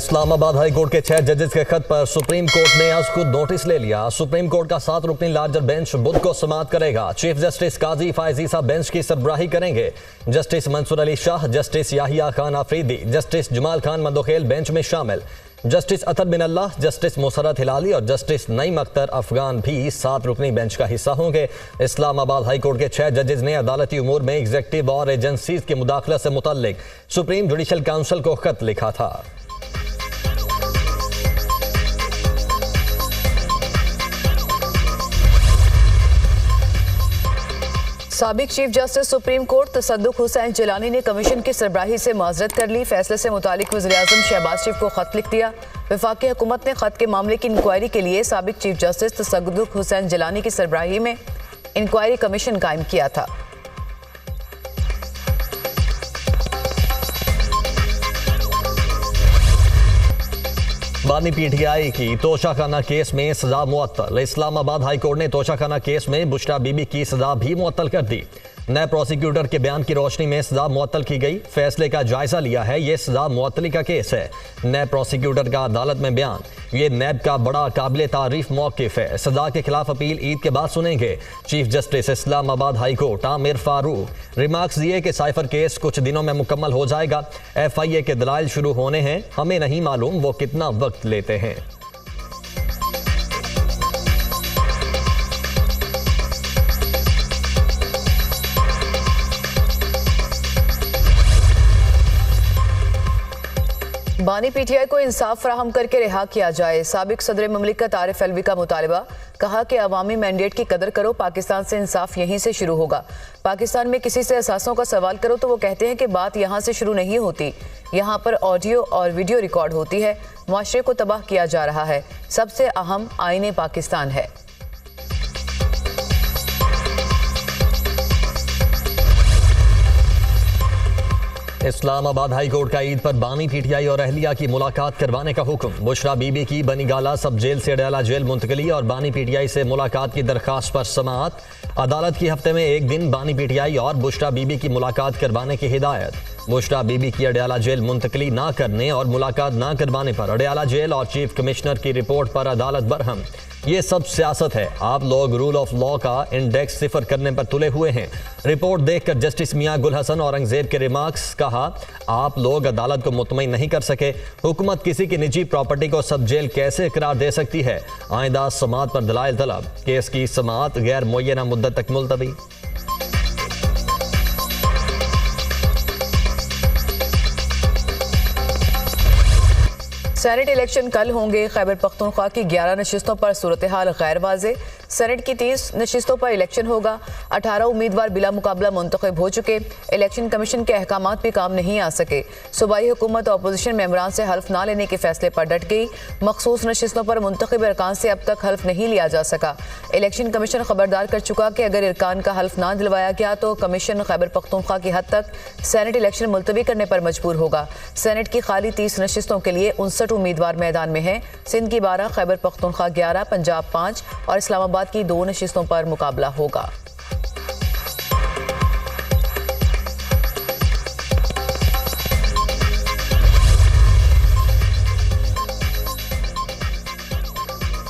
Islamabad high court के 6 जजेस के खत पर सुप्रीम कोर्ट ने आज खुद नोटिस ले लिया। सुप्रीम कोर्ट का 7 रुकनी लार्जर बेंच बुध को समाअत करेगा। Chief justice Qazi Faez Isa bench की सरबराही करेंगे। Justice Mansoor Ali Shah, justice Yahya Khan Afridi, justice Jamal Khan Mandokhail bench में शामिल। जस्टिस अतर बिन अल्लाह, जस्टिस मुसरत हिलाली और जस्टिस नईम अख्तर अफगान भी 7 रुकनी बेंच का हिस्सा होंगे। इस्लामाबाद हाई कोर्ट के 6 जजेस ने अदालती उमूर में एग्जीक्यूटिव और एजेंसीज की मुदाखलत से मुतल्लिक सुप्रीम जुडिशल काउंसिल को खत लिखा था। साबिक चीफ जस्टिस सुप्रीम कोर्ट तसद्दुक हुसैन जिलानी ने कमीशन की सरबराही से माजरत कर ली। फैसले से मुतालिक वज़ीर-ए-आज़म शहबाज शरीफ को खत लिख दिया। वफाकी हुकूमत ने खत के मामले की इंक्वायरी के लिए साबिक चीफ जस्टिस तसद्दुक हुसैन जिलानी की सरबराही में इंक्वायरी कमीशन कायम किया था। बानी पीटीआई की तोशाखाना केस में सजा मुअत्तल। इस्लामाबाद हाई कोर्ट ने तोशाखाना केस में बुशरा बीबी की सजा भी मुअत्तल कर दी। नए प्रोसिक्यूटर के बयान की रोशनी में सजा मुअत्तल की गई। फैसले का जायजा लिया है। ये सजा मुअत्तली का केस है। नए प्रोसिक्यूटर का अदालत में बयान, ये नैब का बड़ा काबिल तारीफ मौक़िफ़ है। सजा के खिलाफ अपील ईद के बाद सुनेंगे। Chief justice Islamabad high court Aamir Farooq remarks दिए कि साइफर केस कुछ दिनों में मुकम्मल हो जाएगा। FIA के दलाइल शुरू होने हैं, हमें नहीं मालूम वो कितना वक्त लेते हैं। बानी PTI को इंसाफ फराहम करके रिहा किया जाए। साबिक सदर ममलिकत आरिफ अलवी का मुतालबा, कहा कि अवामी मैंडेट की कदर करो, पाकिस्तान से इंसाफ यहीं से शुरू होगा। पाकिस्तान में किसी से असासों का सवाल करो तो वो कहते हैं कि बात यहाँ से शुरू नहीं होती, यहाँ पर ऑडियो और वीडियो रिकॉर्ड होती है। मुआशरे को तबाह किया जा रहा है। सबसे अहम आईने पाकिस्तान है। इस्लामाबाद हाई कोर्ट का ईद पर बानी PTI और अहलिया की मुलाकात करवाने का हुक्म। बुशरा बीबी की बनीगाला सब जेल से अडयाला जेल मुंतकली और बानी PTI से मुलाकात की दरखास्त पर समाअत। अदालत की हफ्ते में एक दिन बानी PTI और बुशरा बीबी की मुलाकात करवाने की हिदायत। बुशरा बीबी की अडयाला जेल मुंतकली ना करने और मुलाकात ना करवाने पर अडयाला जेल और चीफ कमिश्नर की रिपोर्ट पर अदालत बरहम। ये सब सियासत है। आप लोग रूल ऑफ लॉ का इंडेक्स सिफर करने पर तुले हुए हैं। रिपोर्ट देखकर जस्टिस मियां गुल हसन औरंगजेब के रिमार्क्स, कहा आप लोग अदालत को मुतमईन नहीं कर सके। हुकूमत किसी की निजी प्रॉपर्टी को सब जेल कैसे करार दे सकती है। आइंदा समाअत पर दलाइल तलब। केस की समाअत गैर मुय्यना मुद्दत तक मुलतवी। सेनेट इलेक्शन कल होंगे। खैबर पख्तूनख्वा की 11 नशिस्तों पर सूरत हाल गैर वाज़े। सेनेट की 30 नशिस्तों पर इलेक्शन होगा। 18 उम्मीदवार बिला मुकाबला मुंतखब हो चुके। इलेक्शन कमीशन के अहकामात भी काम नहीं आ सके। सूबाई हुकूमत अपोजिशन मेंबरान से हल्फ ना लेने के फैसले पर डट गई। मखसूस नशिस्तों पर मुंतखब अरकान से अब तक हल्फ नहीं लिया जा सका। इलेक्शन कमीशन खबरदार कर चुका कि अगर अरकान का हल्फ ना दिलवाया गया तो कमीशन खैबर पख्तूनख्वा की हद तक सेनेट इलेक्शन मुलतवी करने पर मजबूर होगा। सेनेट की खाली 30 नशिस्तों के लिए 59 उम्मीदवार मैदान में हैं। सिंध की 12, खैबर पख्तूनख्वा 11, पंजाब 5 और इस्लामाबाद की 2 नशिस्तों पर मुकाबला होगा।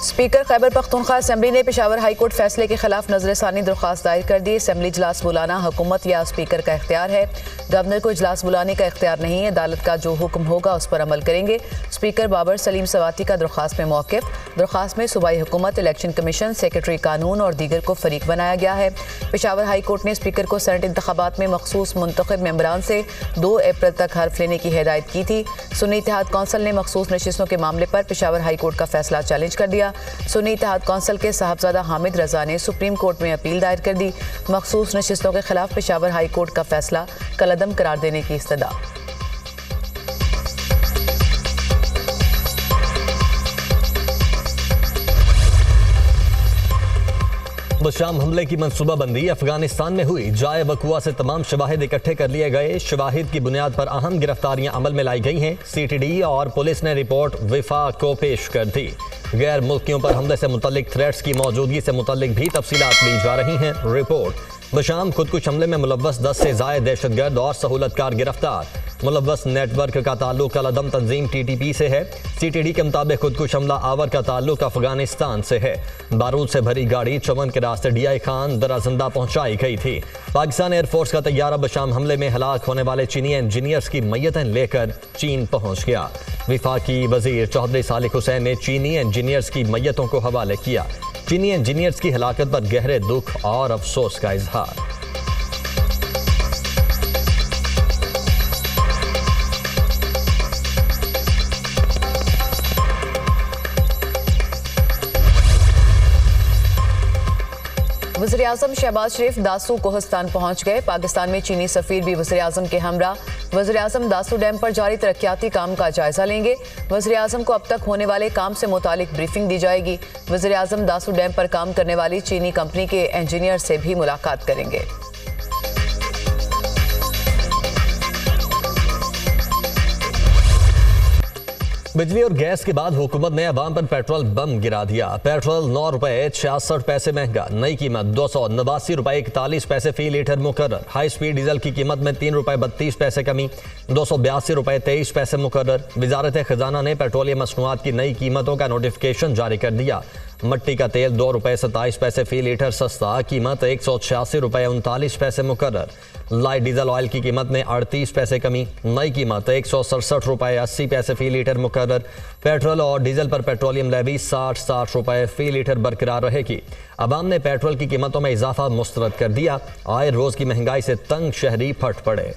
स्पीकर खैबर पख्तूनख्वा असेंबली ने पेशावर हाई कोर्ट फैसले के खिलाफ नजरसानी दरख्वास्त दायर कर दी। असेंबली इजलास बुलाना हुकूमत या स्पीकर का इख्तियार है। गवर्नर को इजलास बुलाने का इख्तियार नहीं है। अदालत का जो हुक्म होगा उस पर अमल करेंगे। स्पीकर बाबर सलीम सवाती का दरख्वास्त में मौक़िफ़। दरख्वास्त में सूबाई हुकूमत, इलेक्शन कमीशन, सेक्रेटरी कानून और दीगर को फरीक बनाया गया है। पेशावर हाई कोर्ट ने स्पीकर को सेनेट इंतखाबात में मखसूस मुंतखब मेंबरान से 2 अप्रैल तक हल्फ लेने की हिदायत की थी। सुन्नी इत्तेहाद कौंसिल ने मखसूस नशिस्तों के मामले पर पेशावर हाई कोर्ट का फैसला चैलेंज कर दिया। सुन्नी इत्तेहाद कौंसिल के साहबजादा हामिद रजा ने सुप्रीम कोर्ट में अपील दायर कर दी। मखसूस नशिस्तों के खिलाफ पेशावर हाई कोर्ट का फैसला कलअदम करार देने की इस्तदा। शाम हमले की मंसूबाबंदी अफगानिस्तान में हुई। जाए वकुआ से तमाम शवाहिद इकट्ठे कर लिए गए। शवाहिद की बुनियाद पर अहम गिरफ्तारियां अमल में लाई गई हैं। CTD और पुलिस ने रिपोर्ट विफाक को पेश कर दी। गैर मुल्कियों पर हमले से मुतल्लिक थ्रेट्स की मौजूदगी से मुतल्लिक भी तफसीलात ली जा रही हैं। रिपोर्ट बशाम खुदकुश हमले में मुलव्वस 10 से ज़ायद दहशतगर्द और सहूलतकार गिरफ्तार। मुलव्वस नेटवर्क का ताल्लुक अलअदम तंजीम TTP से है। CTD के मुताबिक खुदकुश हमला आवर का ताल्लुक अफगानिस्तान से है। बारूद से भरी गाड़ी चमन के रास्ते DI खान दराजिंदा पहुंचाई गई थी। पाकिस्तान एयरफोर्स का तैयारा बशाम हमले में हलाक होने वाले चीनी इंजीनियर्स की मैयतें लेकर चीन पहुंच गया। विफाकी वजीर चौधरी सालिक हुसैन ने चीनी इंजीनियर्स की मैयतों को हवाले किया। चीनी इंजीनियर्स की हलाकत पर गहरे दुख और अफसोस का इजहार। वज़ीर-ए-आज़म शहबाज शरीफ दासू कोहिस्तान पहुंच गए। पाकिस्तान में चीनी सफीर भी वज़ीर-ए-आज़म के हमरा। वज़ीर-ए-आज़म दासू डैम पर जारी तरक्याती काम का जायजा लेंगे। वज़ीर-ए-आज़म को अब तक होने वाले काम से मुतालिक ब्रीफिंग दी जाएगी। वज़ीर-ए-आज़म दासू डैम पर काम करने वाली चीनी कंपनी के इंजीनियर से भी मुलाकात करेंगे। बिजली और गैस के बाद हुकूमत ने अवाम पर पेट्रोल बम गिरा दिया। पेट्रोल 9 रुपए 66 पैसे महंगा, नई कीमत 289 रुपए 41 पैसे फी लीटर मुकर्रर। हाई स्पीड डीजल की कीमत में 3 रुपए 32 पैसे कमी, 282 रुपए 23 पैसे मुकर्रर। वजारत खजाना ने पेट्रोलियम मसनूआत की नई कीमतों का नोटिफिकेशन जारी कर दिया। मट्टी का तेल 2 रुपए 27 पैसे फी लीटर सस्ता, कीमत 186 रुपए 39 पैसे मुकर्रर। लाइट डीजल ऑयल की कीमत में 38 पैसे कमी, नई कीमत 167 रुपए 80 पैसे फी लीटर मुकर्रर। पेट्रोल और डीजल पर पेट्रोलियम लेवी 60 रुपए फी लीटर बरकरार रहेगी। अवाम ने पेट्रोल की कीमतों में इजाफा मुस्तरद कर दिया। आए रोज की महंगाई से तंग शहरी फट पड़े।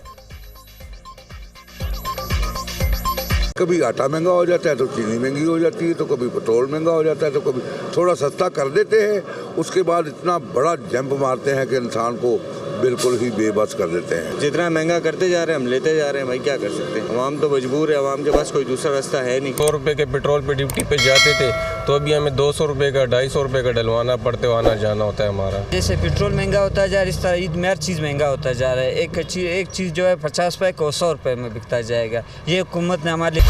कभी आटा महंगा हो जाता है तो चीनी महंगी हो जाती है, तो कभी पेट्रोल महंगा हो जाता है, तो कभी थोड़ा सस्ता कर देते हैं, उसके बाद इतना बड़ा जंप मारते हैं कि इंसान को बिल्कुल ही बेबस कर देते हैं। जितना महंगा करते जा रहे हैं हम लेते जा रहे हैं, भाई क्या कर सकते हैं। अवाम तो मजबूर है, अवाम के पास कोई दूसरा रास्ता है नहीं। 100 रुपये के पेट्रोल पे ड्यूटी पे जाते थे तो अभी हमें 200 रुपये का 250 रुपये का डलवाना पड़ते, आना जाना होता है हमारा। जैसे पेट्रोल महंगा होता जा रहा है, इस तरह ईद में हर चीज़ महंगा होता जा रहा है। एक चीज़ जो है 50 रुपये को 100 रुपये में बिकता जाएगा। ये हुकूमत ने हमारे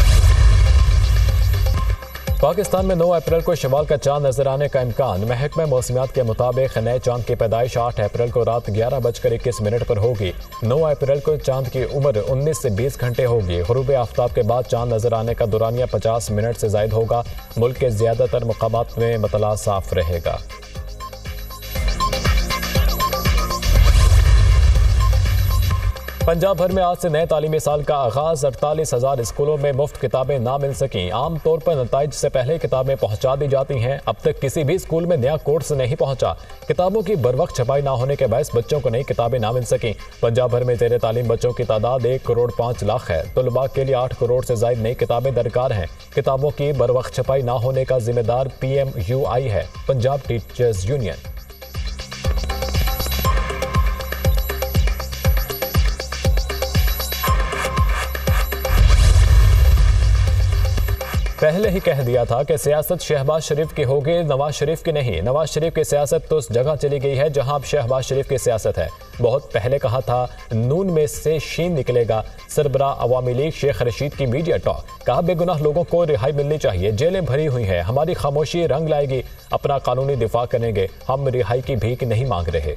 पाकिस्तान में 9 अप्रैल को शवाल का चांद नजर आने का इम्कान। महकमा मौसमियात के मुताबिक नए चांद की पैदाइश 8 अप्रैल को रात 11:21 पर होगी। 9 अप्रैल को चांद की उम्र 19 से 20 घंटे होगी। गुरूब आफ्ताब के बाद चांद नजर आने का दौरानिया 50 मिनट से जायद होगा। मुल्क के ज्यादातर मुकामात में मतला साफ रहेगा। पंजाब भर में आज से नए तालीमी साल का आगाज। 48,000 स्कूलों में मुफ्त किताबें ना मिल सकीं। आम तौर पर नताइज से पहले किताबें पहुंचा दी जाती हैं। अब तक किसी भी स्कूल में नया कोर्स नहीं पहुंचा। किताबों की बरवक्त छपाई ना होने के बायस बच्चों को नई किताबें ना मिल सकीं। पंजाब भर में ज़ेर तालीम बच्चों की तादाद 1 करोड़ 5 लाख है। तलबा के लिए 8 करोड़ से ज़ायद नई किताबें दरकार हैं। किताबों की बरवक्त छपाई ना होने का जिम्मेदार PMUI है, पंजाब टीचर्स यूनियन। पहले ही कह दिया था कि सियासत शहबाज शरीफ की होगी, नवाज शरीफ की नहीं। नवाज शरीफ की सियासत तो उस जगह चली गई है जहां अब शहबाज शरीफ की सियासत है। बहुत पहले कहा था नून में से शीन निकलेगा। सरबरा अवामी लीग शेख रशीद की मीडिया टॉक, कहा बेगुनाह लोगों को रिहाई मिलनी चाहिए, जेलें भरी हुई हैं, हमारी खामोशी रंग लाएगी, अपना कानूनी दिफा करेंगे, हम रिहाई की भीख नहीं मांग रहे।